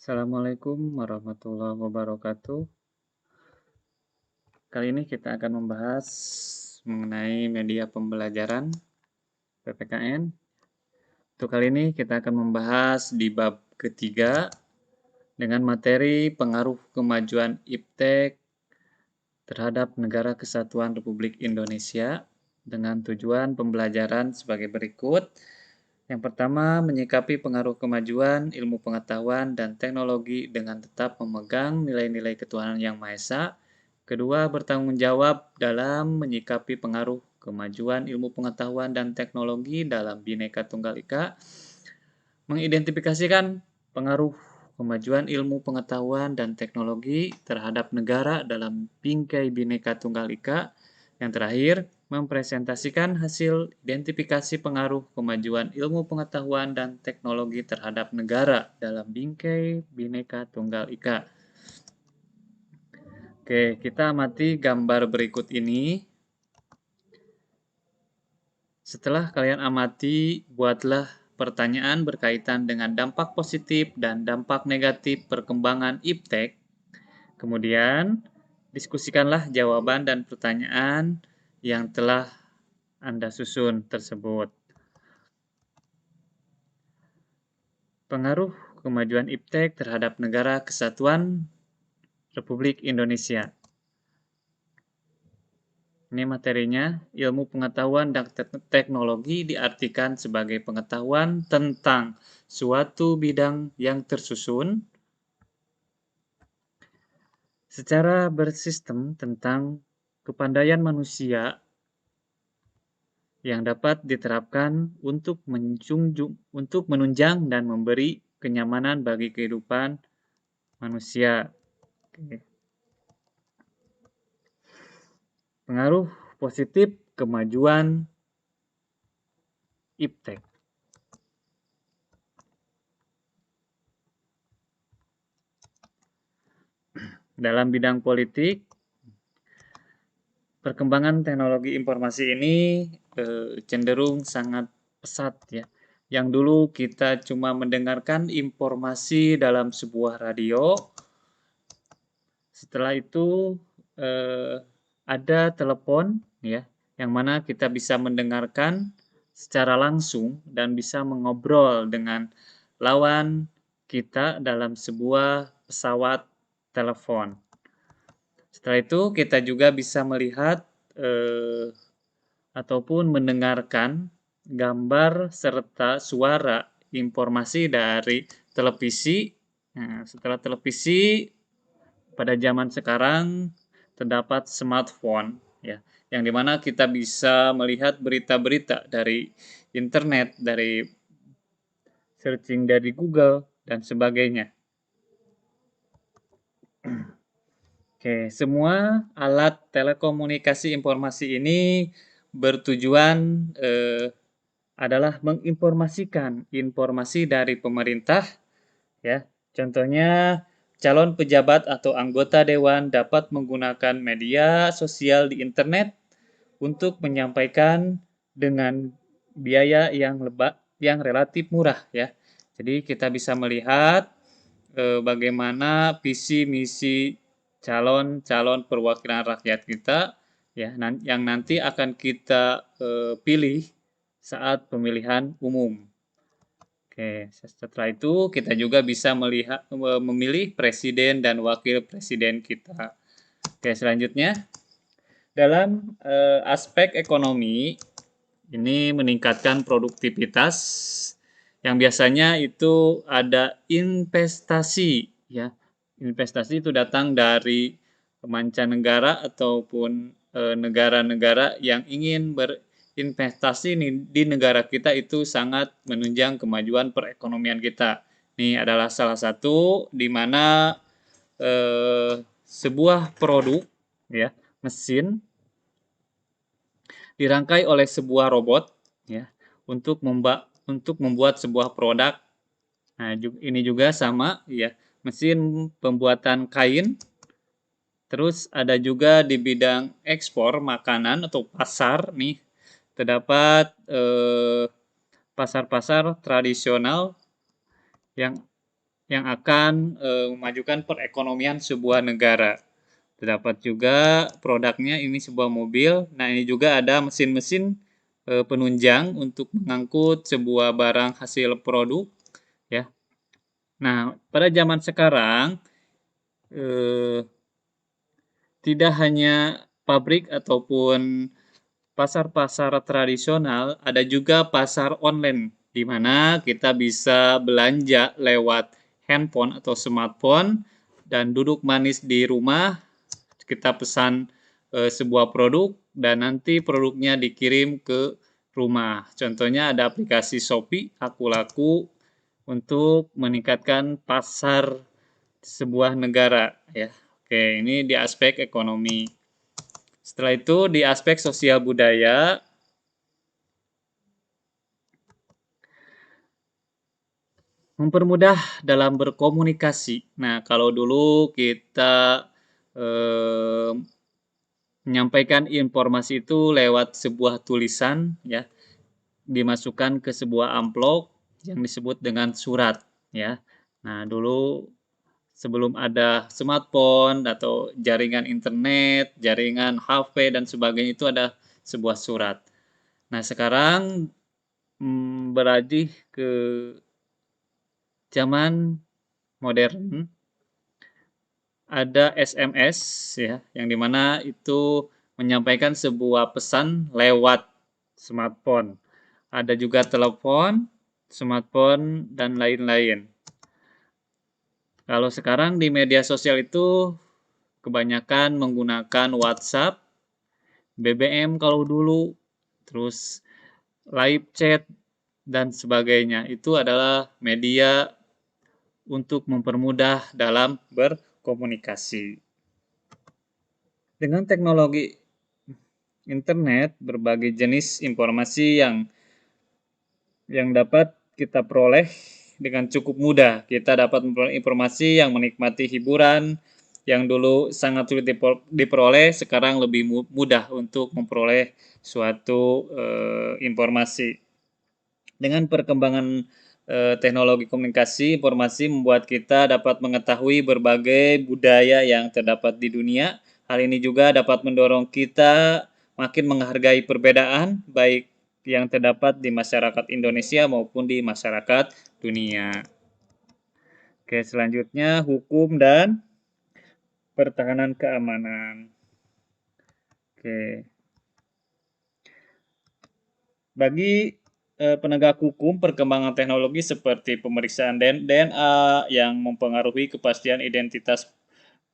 Assalamualaikum warahmatullahi wabarakatuh. Kali ini kita akan membahas mengenai media pembelajaran PPKN. Untuk kali ini kita akan membahas di bab ketiga dengan materi pengaruh kemajuan iptek terhadap Negara Kesatuan Republik Indonesia dengan tujuan pembelajaran sebagai berikut. Yang pertama, menyikapi pengaruh kemajuan ilmu pengetahuan dan teknologi dengan tetap memegang nilai-nilai ketuhanan Yang Maha Esa. Kedua, bertanggung jawab dalam menyikapi pengaruh kemajuan ilmu pengetahuan dan teknologi dalam Bhinneka Tunggal Ika. Mengidentifikasikan pengaruh kemajuan ilmu pengetahuan dan teknologi terhadap negara dalam bingkai Bhinneka Tunggal Ika. Yang terakhir, mempresentasikan hasil identifikasi pengaruh kemajuan ilmu pengetahuan dan teknologi terhadap negara dalam bingkai Bhinneka Tunggal Ika. Oke, kita amati gambar berikut ini. Setelah kalian amati, buatlah pertanyaan berkaitan dengan dampak positif dan dampak negatif perkembangan iptek. Kemudian, diskusikanlah jawaban dan pertanyaan yang telah Anda susun tersebut. Pengaruh kemajuan iptek terhadap Negara Kesatuan Republik Indonesia. Ini materinya, ilmu pengetahuan dan teknologi diartikan sebagai pengetahuan tentang suatu bidang yang tersusun secara bersistem tentang kepandaian manusia yang dapat diterapkan untuk menunjang dan memberi kenyamanan bagi kehidupan manusia. Pengaruh positif kemajuan iptek. Dalam bidang politik, perkembangan teknologi informasi ini cenderung sangat pesat ya. Yang dulu kita cuma mendengarkan informasi dalam sebuah radio. Setelah itu ada telepon ya, yang mana kita bisa mendengarkan secara langsung dan bisa mengobrol dengan lawan kita dalam sebuah pesawat telepon. Setelah itu kita juga bisa melihat ataupun mendengarkan gambar serta suara informasi dari televisi. Nah, setelah televisi pada zaman sekarang terdapat smartphone ya, yang dimana kita bisa melihat berita-berita dari internet, dari searching dari Google dan sebagainya. Oke, semua alat telekomunikasi informasi ini bertujuan adalah menginformasikan informasi dari pemerintah ya. Contohnya calon pejabat atau anggota dewan dapat menggunakan media sosial di internet untuk menyampaikan dengan biaya yang relatif murah ya. Jadi kita bisa melihat bagaimana visi misi calon-calon perwakilan rakyat kita ya, yang nanti akan kita pilih saat pemilihan umum. Oke, setelah itu kita juga bisa memilih presiden dan wakil presiden kita. Oke, selanjutnya dalam aspek ekonomi ini meningkatkan produktivitas yang biasanya itu ada investasi ya. Investasi itu datang dari mancanegara ataupun negara-negara yang ingin berinvestasi di negara kita, itu sangat menunjang kemajuan perekonomian kita. Ini adalah salah satu di mana sebuah produk ya, mesin dirangkai oleh sebuah robot ya untuk membuat sebuah produk. Nah, ini juga sama ya, mesin pembuatan kain. Terus ada juga di bidang ekspor makanan atau pasar nih, terdapat pasar-pasar tradisional yang yang akan memajukan perekonomian sebuah negara. Terdapat juga produknya ini sebuah mobil. Nah, ini juga ada mesin-mesin penunjang untuk mengangkut sebuah barang hasil produk ya. Nah, pada zaman sekarang eh, tidak hanya pabrik ataupun pasar-pasar tradisional, ada juga pasar online di mana kita bisa belanja lewat handphone atau smartphone dan duduk manis di rumah, kita pesan sebuah produk dan nanti produknya dikirim ke rumah. Contohnya ada aplikasi Shopee, Aku Laku untuk meningkatkan pasar sebuah negara ya. Oke, ini di aspek ekonomi. Setelah itu di aspek sosial budaya, mempermudah dalam berkomunikasi. Nah, kalau dulu kita eh, menyampaikan informasi itu lewat sebuah tulisan ya, dimasukkan ke sebuah amplop yang disebut dengan surat ya. Nah, dulu sebelum ada smartphone atau jaringan internet, jaringan HP dan sebagainya itu ada sebuah surat. Nah, sekarang beralih ke zaman modern, ada SMS ya, yang dimana itu menyampaikan sebuah pesan lewat smartphone. Ada juga telepon, smartphone, dan lain-lain. Kalau sekarang di media sosial itu kebanyakan menggunakan WhatsApp, BBM kalau dulu, terus live chat, dan sebagainya. Itu adalah media untuk mempermudah dalam berkomunikasi. Dengan teknologi internet, berbagai jenis informasi yang dapat kita peroleh dengan cukup mudah. Kita dapat memperoleh informasi yang menikmati hiburan yang dulu sangat sulit diperoleh, sekarang lebih mudah untuk memperoleh suatu informasi. Dengan perkembangan teknologi komunikasi, informasi membuat kita dapat mengetahui berbagai budaya yang terdapat di dunia. Hal ini juga dapat mendorong kita makin menghargai perbedaan, baik yang terdapat di masyarakat Indonesia maupun di masyarakat dunia. Oke, selanjutnya hukum dan pertahanan keamanan. Oke. Bagi penegak hukum, perkembangan teknologi seperti pemeriksaan DNA yang mempengaruhi kepastian identitas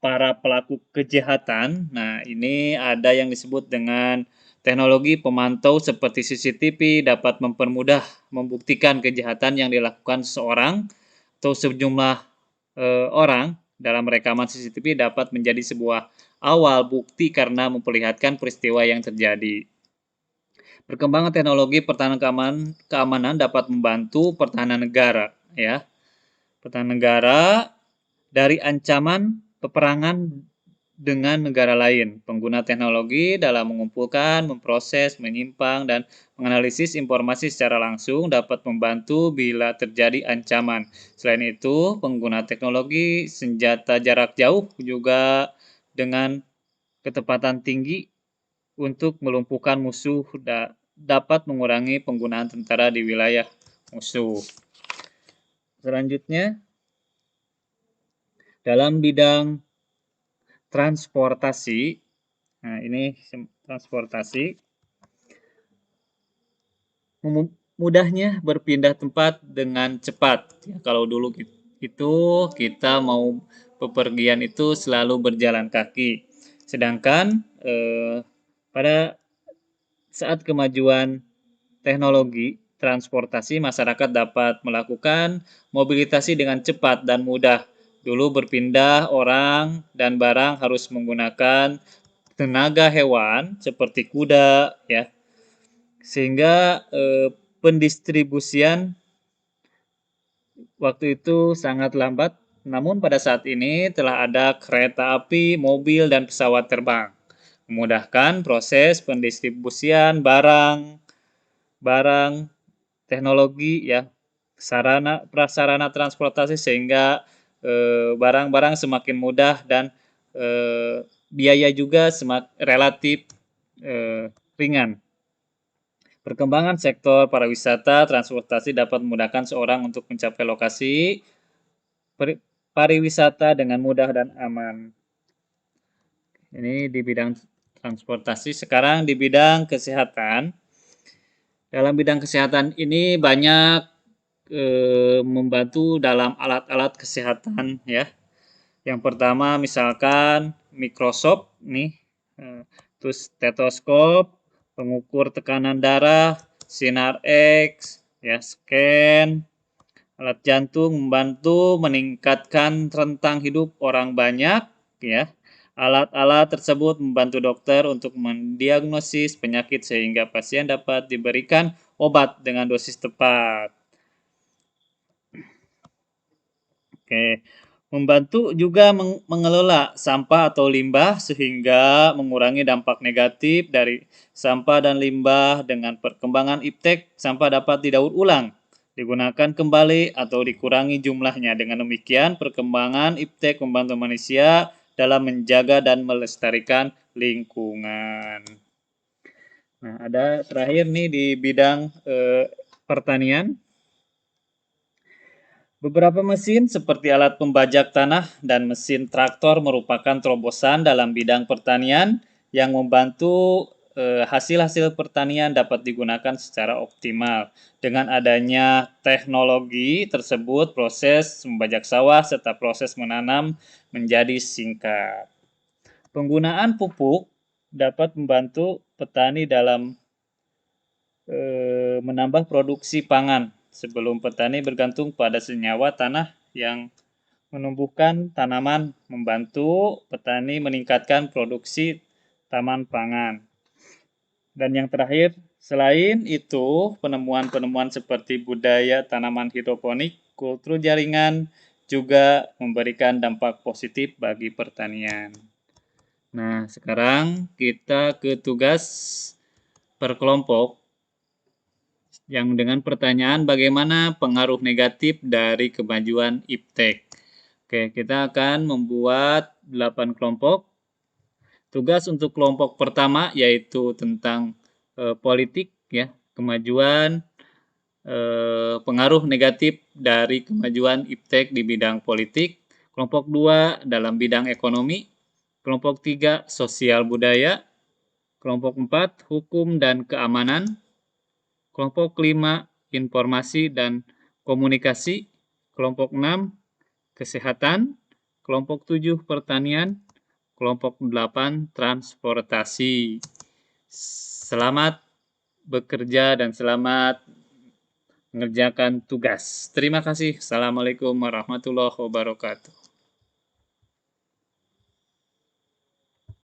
para pelaku kejahatan. Nah, ini ada yang disebut dengan teknologi pemantau seperti CCTV dapat mempermudah membuktikan kejahatan yang dilakukan seseorang atau sejumlah orang dalam rekaman CCTV dapat menjadi sebuah awal bukti karena memperlihatkan peristiwa yang terjadi. Perkembangan teknologi pertahanan keamanan dapat membantu pertahanan negara ya. Pertahanan negara dari ancaman peperangan dengan negara lain. Pengguna teknologi dalam mengumpulkan, memproses, menyimpan, dan menganalisis informasi secara langsung dapat membantu bila terjadi ancaman. Selain itu, pengguna teknologi senjata jarak jauh juga dengan ketepatan tinggi untuk melumpuhkan musuh dapat mengurangi penggunaan tentara di wilayah musuh. Selanjutnya, dalam bidang transportasi, nah ini transportasi, mudahnya berpindah tempat dengan cepat. Ya, kalau dulu itu kita mau bepergian itu selalu berjalan kaki. Sedangkan pada saat kemajuan teknologi transportasi, masyarakat dapat melakukan mobilisasi dengan cepat dan mudah. Dulu berpindah orang dan barang harus menggunakan tenaga hewan seperti kuda ya. Sehingga pendistribusian waktu itu sangat lambat. Namun pada saat ini telah ada kereta api, mobil, dan pesawat terbang, memudahkan proses pendistribusian barang teknologi ya. sarana prasarana transportasi sehingga barang-barang semakin mudah dan biaya juga relatif ringan. Perkembangan sektor pariwisata transportasi dapat memudahkan seorang untuk mencapai lokasi pariwisata dengan mudah dan aman. Ini di bidang transportasi. Sekarang di bidang kesehatan. Dalam bidang kesehatan ini banyak membantu dalam alat-alat kesehatan ya. Yang pertama misalkan Microsoft nih, terus stetoskop, pengukur tekanan darah, sinar X, ya scan, alat jantung membantu meningkatkan rentang hidup orang banyak ya. Alat-alat tersebut membantu dokter untuk mendiagnosis penyakit sehingga pasien dapat diberikan obat dengan dosis tepat. Oke, membantu juga mengelola sampah atau limbah sehingga mengurangi dampak negatif dari sampah dan limbah. Dengan perkembangan iptek, sampah dapat didaur ulang, digunakan kembali atau dikurangi jumlahnya. Dengan demikian, perkembangan iptek membantu manusia dalam menjaga dan melestarikan lingkungan. Nah, ada terakhir nih di bidang pertanian. Beberapa mesin seperti alat pembajak tanah dan mesin traktor merupakan terobosan dalam bidang pertanian yang membantu hasil-hasil pertanian dapat digunakan secara optimal. Dengan adanya teknologi tersebut, proses membajak sawah serta proses menanam menjadi singkat. Penggunaan pupuk dapat membantu petani dalam menambah produksi pangan. Sebelum petani bergantung pada senyawa tanah yang menumbuhkan tanaman, membantu petani meningkatkan produksi taman pangan. Dan yang terakhir, selain itu, penemuan-penemuan seperti budaya tanaman hidroponik, kultur jaringan juga memberikan dampak positif bagi pertanian. Nah, sekarang kita ke tugas per kelompok yang dengan pertanyaan bagaimana pengaruh negatif dari kemajuan iptek. Oke, kita akan membuat 8 kelompok. Tugas untuk kelompok pertama yaitu tentang politik ya, kemajuan pengaruh negatif dari kemajuan iptek di bidang politik. Kelompok 2 dalam bidang ekonomi. Kelompok 3 sosial budaya. Kelompok 4 hukum dan keamanan. Kelompok 5 informasi dan komunikasi. Kelompok 6 kesehatan. Kelompok 7 pertanian. Kelompok 8 transportasi. Selamat bekerja dan selamat mengerjakan tugas. Terima kasih. Assalamualaikum warahmatullahi wabarakatuh.